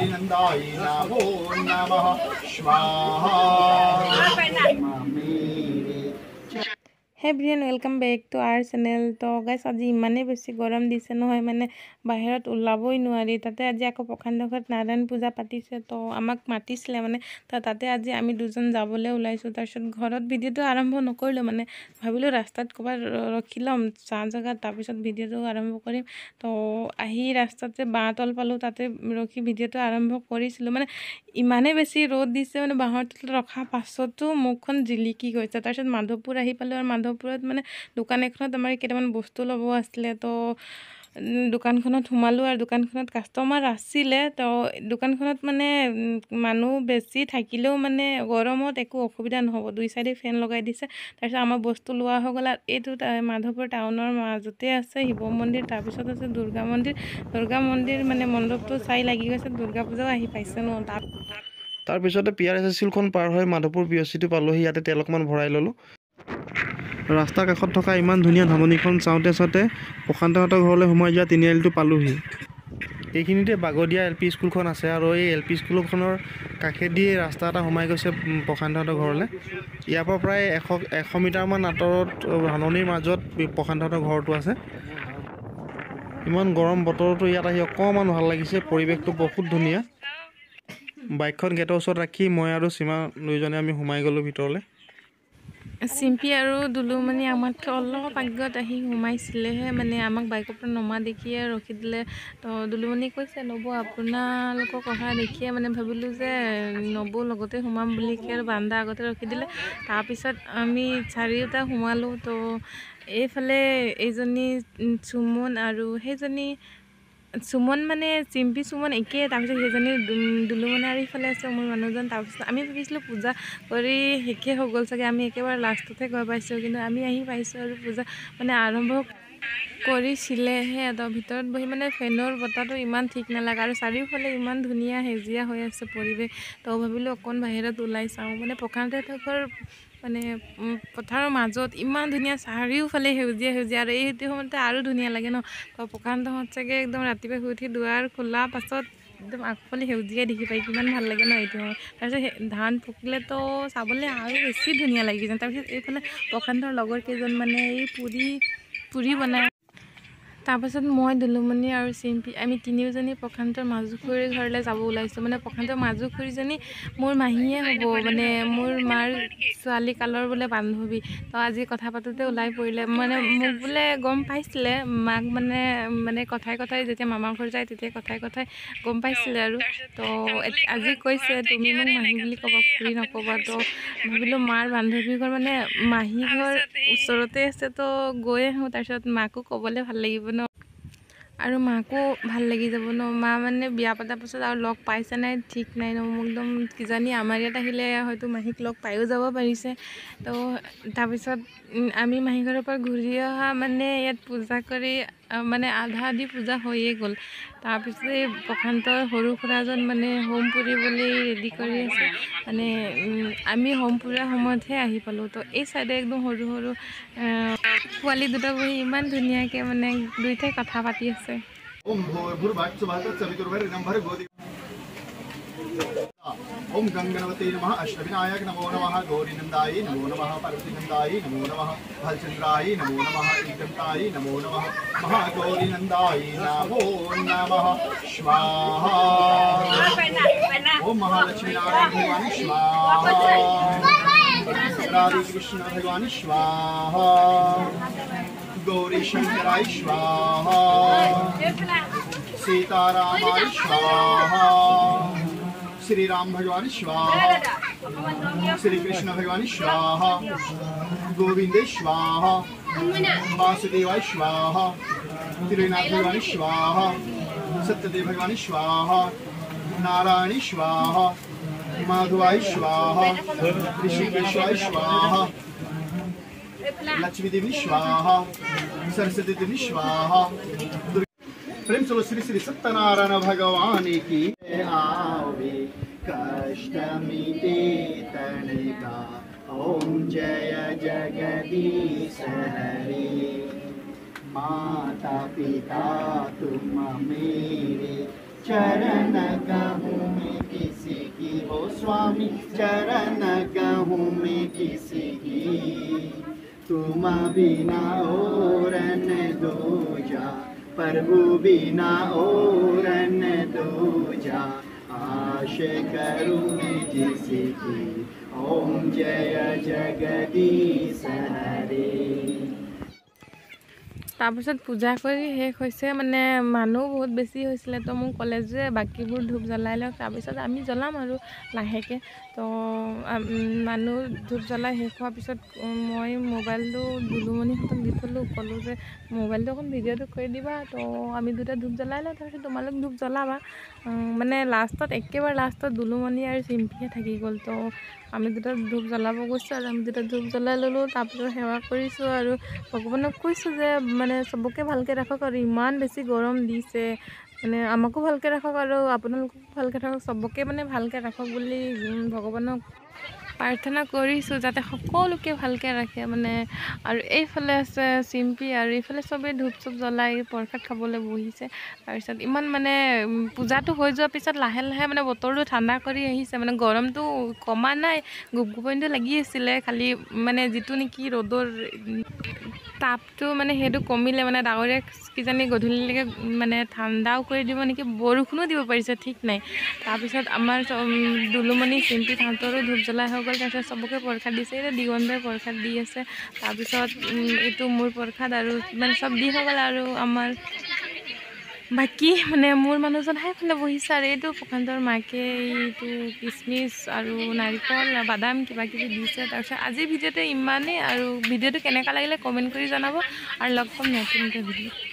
नंदाय नमो नमः स्वाहा। Hey Brian welcome back to our channel. তো গাইছ আজি ইমানেই বেছি গৰম দিছে নহয়, মানে বাহিৰত ওলাবই নোৱাৰি। তাতে আজি আকৌ প্ৰখান্দঘাট নাৰায়ণ পূজা পাতিছে, তো আমাক মাতিছিলে মানে। তো তাতে আজি আমি দুজন যাবলৈ ওলাইছোঁ। তাৰপিছত ঘৰত ভিডিঅ'টো আৰম্ভ নকৰিলোঁ, মানে ভাবিলোঁ ৰাস্তাত ক'ৰবাত ৰখি ল'ম চাহ জেগাত, তাৰপিছত ভিডিঅ'টো আৰম্ভ কৰিম। তো আহি ৰাস্তাতে বাঁহতল পালোঁ, তাতে ৰখি ভিডিঅ'টো আৰম্ভ কৰিছিলোঁ। মানে ইমানেই বেছি ৰ'দ দিছে, মানে বাঁহৰ তলত ৰখাৰ পাছতো মুখখন জিলিকি গৈছে। তাৰপিছত মাধৱপুৰ আহি পালোঁ, আৰু মাধৱপুৰত মানে দোকান এখনত আমাৰ কেইটামান বস্তু ল'ব আছিলে। তো দোকানখনত সোমালোঁ, আৰু দোকানখনত কাষ্টমাৰ আছিলে। তো দোকানখনত মানে মানুহ বেছি থাকিলেও মানে গৰমত একো অসুবিধা নহ'ব, দুই চাইডে ফেন লগাই দিছে। তাৰপিছত আমাৰ বস্তু লোৱা হৈ গ'ল। আৰু এইটো মাধৱপুৰ টাউনৰ মাজতে আছে শিৱ মন্দিৰ, তাৰপিছত আছে দুৰ্গা মন্দিৰ। দুৰ্গা মন্দিৰ মানে মণ্ডপটো চাই লাগি গৈছে দুৰ্গা পূজাও আহি পাইছে ন। তাৰপিছতে PRSSখন পাৰ হৈ মাধৱপুৰ POCটো পালোঁহি। ইয়াতে তেল অকণমান ভৰাই ল'লোঁ। ৰাস্তাৰ কাষত থকা ইমান ধুনীয়া ধাননিখন চাওঁতে চাওঁতে প্ৰশান্তহঁতৰ ঘৰলৈ সোমাই যোৱা তিনিআলিটো পালোঁহি। এইখিনিতে বাগদিয়া LP স্কুলখন আছে, আৰু এই LP স্কুলখনৰ কাষেদি ৰাস্তা এটা সোমাই গৈছে প্ৰশান্তহঁতৰ ঘৰলৈ। ইয়াৰ পৰা প্ৰায় 100 মিটাৰমান আঁতৰত ধাননিৰ মাজত প্ৰশান্তহঁতৰ ঘৰটো আছে। ইমান গৰম বতৰতো ইয়াত আহি অকণমান ভাল লাগিছে, পৰিৱেশটো বহুত ধুনীয়া। বাইকখন গেটৰ ওচৰত ৰাখি মই আৰু সীমা দুইজনে আমি সোমাই গ'লোঁ ভিতৰলৈ। চিম্পী আৰু দুলুমণি আমাতকৈ অলপ আগত আহি সোমাইছিলেহে, মানে আমাক বাইকৰ পৰা নমা দেখিয়ে ৰখি দিলে। তো দুলুমণি কৈছে নবৌ, আপোনালোকৰ কথা দেখিয়ে মানে ভাবিলোঁ যে নবৌ লগতে সোমাম বুলি কৈ আৰু বাৰান্দা আগতে ৰখি দিলে। তাৰপিছত আমি চাৰিওটা সোমালোঁ। তো এইফালে এইজনী চুমন, আৰু সেইজনী চুমন মানে চিম্পী চুমন একেই। তাৰপিছত সেইজনী দুলুমণি, আৰু ইফালে আছে মোৰ মানুহজন। তাৰপিছত আমি ভাবিছিলোঁ পূজা কৰি শেষে হৈ গ'ল চাগে, আমি একেবাৰে লাষ্টতহে গৈ পাইছোঁ। কিন্তু আমি আহি পাইছোঁ আৰু পূজা মানে আৰম্ভ কৰিছিলেহে। তো ভিতৰত বহি মানে ফেনৰ বতাহটো ইমান ঠিক নালাগে, আৰু চাৰিওফালে ইমান ধুনীয়া সেউজীয়া হৈ আছে পৰিৱেশ। তো ভাবিলোঁ অকণ বাহিৰত ওলাই চাওঁ, মানে প্ৰশান্তহঁতৰ মানে পথাৰৰ মাজত ইমান ধুনীয়া চাৰিওফালে সেউজীয়া সেউজীয়া, আৰু এইটো সময়তে আৰু ধুনীয়া লাগে ন। তো প্ৰশান্তহঁত চাগে একদম ৰাতিপুৱা শুই উঠি দুৱাৰ খোলা পাছত একদম আগফালে সেউজীয়াই দেখি পাই, কিমান ভাল লাগে ন এইটো সময়। তাৰপিছত ধান পকিলেতো চাবলৈ আৰু বেছি ধুনীয়া লাগি যায়। তাৰপিছত এইফালে প্ৰশান্তৰ লগৰ কেইজন মানে এই পুৰি বনায়। তাৰপাছত মই দুলুমণি আৰু চিম্পী আমি তিনিওজনী প্ৰশান্তৰ মাজুখুৰীৰ ঘৰলৈ যাব ওলাইছোঁ। মানে প্ৰশান্তৰ মাজুখুৰীজনী মোৰ মাহীয়ে হ'ব, মানে মোৰ মাৰ ছোৱালী কালৰ বোলে বান্ধৱী। তো আজি কথা পাতোঁতে ওলাই পৰিলে, মানে মোক বোলে গম পাইছিলে মাক, মানে কথাই যেতিয়া মামাৰ ঘৰ যায় তেতিয়া কথাই গম পাইছিলে আৰু। তো আজি কৈছে তুমি মোক মাহী বুলি ক'বা, খুৰী নক'বা। তো ভাবিলোঁ মাৰ বান্ধৱী ঘৰ মানে মাহী ঘৰ ওচৰতে আছে, তো গৈ আহোঁ। তাৰপিছত মাকো ক'বলৈ ভাল লাগিব ন, আৰু মাকো ভাল লাগি যাব ন। মা মানে বিয়া পতাৰ পাছত আৰু লগ পাইছে নাই ঠিক নাই ন। মোক একদম কিজানি আমাৰ ইয়াত আহিলে হয়তো মাহীক লগ পায়ো যাব পাৰিছে। তো তাৰপিছত আমি মাহী ঘৰৰ পৰা ঘূৰি অহা মানে ইয়াত পূজা কৰি মানে আধা আধি পূজা হৈয়ে গ'ল। তাৰপিছত এই প্ৰশান্তৰ সৰু খুৰাজন মানে হোম পুৰিবলৈ ৰেডি কৰি আছে, মানে আমি হোম পুৰাৰ সময়তহে আহি পালোঁ। তো এই চাইডে একদম সৰু সৰু পোৱালি দুটা বহি ইমান ধুনীয়াকৈ মানে দুইটাই কথা পাতি আছে। ओम गंगणवते नमः अष्टविनायक नमो नमः गौरीनंदाय नमो नमः पार्वतीनंदाय नमो नमः भालचंद्राय नमो नमः एकदंताय नमो नमः महागौरीनंदाय नमो नमः स्वाहा। ओम महालक्ष्मी नारायण भगवान स्वाहा, राधे कृष्ण भगवान स्वाहा, गौरी शंकराय स्वाहा, सीतारामाय स्वाहा, श्री राम भगवान स्वाहा, श्री कृष्ण भगवान स्वाहा, गोविंदे स्वाहा, वासुदेवाय स्वाहा, त्रिनाथ भगवान स्वाहा, सत्यदेव भगवान स्वाहा, नारायणी स्वाहा, माधवाय स्वाहा, ऋषिकेशाय स्वाहा, लक्ष्मी देवी स्वाहा, सरस्वती देवी स्वाहा। प्रेम से श्री श्री सत्यनारायण भगवान की आवे कष्ट मिटे तनिका। ओम जय जगदीश हरे, माता पिता तुम मेरे चरण कमल ओ स्वामी चरण कहूँ मैं किसी की तुम बिना और न दूजा प्रभु बिना और न दूजा आश करूँ मैं जिसकी ओम जय जगदीश हरे। তাৰপিছত পূজা কৰি শেষ হৈছে মানে মানুহ বহুত বেছি হৈছিলে তো মোক ক'লে যে বাকীবোৰ ধূপ জ্বলাই লওক তাৰপিছত আমি জ্বলাম আৰু লাহেকৈ তো মানুহ ধূপ জ্বলাই শেষ হোৱাৰ পিছত মই মোবাইলটো দুলুমণিহঁতক দি থ'লোঁ ক'লোঁ যে মোবাইলটো অকণ ভিডিঅ'টো কৰি দিবা তো আমি দুটা ধূপ জ্বলাই লওঁ তাৰপিছত তোমালোক ধূপ জ্বলাবা মানে একেবাৰে লাষ্টত দুলুমণি আৰু চিম্পিয়ে থাকি গ'ল তো আমি দুটা ধূপ জ্বলাব গৈছোঁ আৰু আমি দুটা ধূপ জ্বলাই ল'লোঁ তাৰপিছত সেৱা কৰিছোঁ আৰু ভগৱানক কৈছোঁ যে মানে চবকে ভালকৈ ৰাখক আৰু ইমান বেছি গৰম দিছে মানে আমাকো ভালকৈ ৰাখক আৰু আপোনালোককো ভালকৈ ৰাখক চবকে মানে ভালকৈ ৰাখক বুলি ভগৱানক প্ৰাৰ্থনা কৰিছোঁ যাতে সকলোকে ভালকৈ ৰাখে মানে আৰু এইফালে আছে চিম্পি আৰু এইফালে চবেই ধূপ চুপ জ্বলাই প্ৰসাদ খাবলৈ বহিছে তাৰপিছত ইমান মানে পূজাটো হৈ যোৱাৰ পিছত লাহে লাহে মানে বতৰটো ঠাণ্ডা কৰি আহিছে মানে গৰমটো কমা নাই গোপগোপনিটো লাগি আছিলে খালি মানে যিটো নেকি ৰ'দৰ তাপটো মানে সেইটো কমিলে মানে ডাৱৰীয়া কিজানি গধূলিলৈকে মানে ঠাণ্ডাও কৰি দিব নেকি বৰষুণো দিব পাৰিছে ঠিক নাই তাৰপিছত আমাৰ দুলুমণি চিম্পি তাহাঁতৰো ধূপ জ্বলাই হৈ গ'ল তাৰপিছত চবকে প্ৰসাদ দিছে এতিয়া দিগন্তই প্ৰসাদ দি আছে তাৰপিছত এইটো মোৰ প্ৰসাদ আৰু মানে চব দি হৈ গ'ল আৰু আমাৰ বাকী মানে মোৰ মানুহজন সেইফালে বহিছে আৰু এইটো প্ৰশান্তৰ মাকে এইটো কিচমিচ আৰু নাৰিকল বাদাম কিবা কিবি দিছে তাৰপিছত আজিৰ ভিডিঅ'টো ইমানেই আৰু ভিডিঅ'টো কেনেকুৱা লাগিলে কমেণ্ট কৰি জনাব আৰু লগ পাম নতুনকৈ ভিডিঅ'